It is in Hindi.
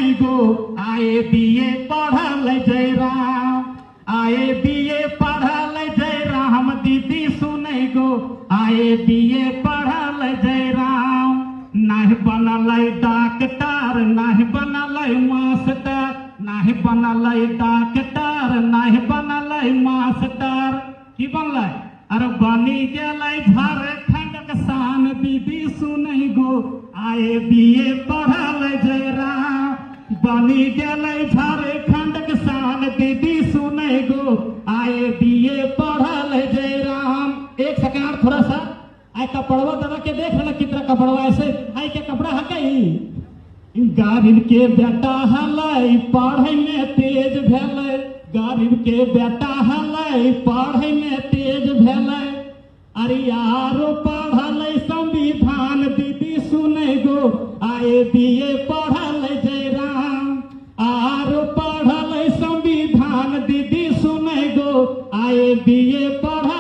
सुनै गो आए बीए पढ़ल जय राम, आए बीए पढ़ल जय राम, दीदी सुनै गो आए बीए पढ़ल जय राम। नहीं बनल डॉक्टर, नहीं बनल मास्टर, नहीं बनल डॉक्टर, नहीं बनल मास्टर, की बनल? अरे बनी गेलै झारखंड के शान, दीदी सुनै गो आए बीए पढ़ल जय राम, बनी गेलै झारखंड के शान, दीदी सुनै गो आए बीए पढ़ल जय राम। एक सेकंड थोड़ा सा आई कपड़वा दादा के देख रहा कितना कपड़वा ऐसे आई के कपड़ा है कहीं गरीब के बेटा हलै पढ़े में तेज भेलै, गरीब के बेटा हलै पढ़े में तेज भेलै, अरे यारो पढ़ल संविधान, दीदी सुनै गो आए बीए पढ़ल जय राम, आरो पढ़ल संविधान, दीदी सुनै गो आए बीए पढ़ल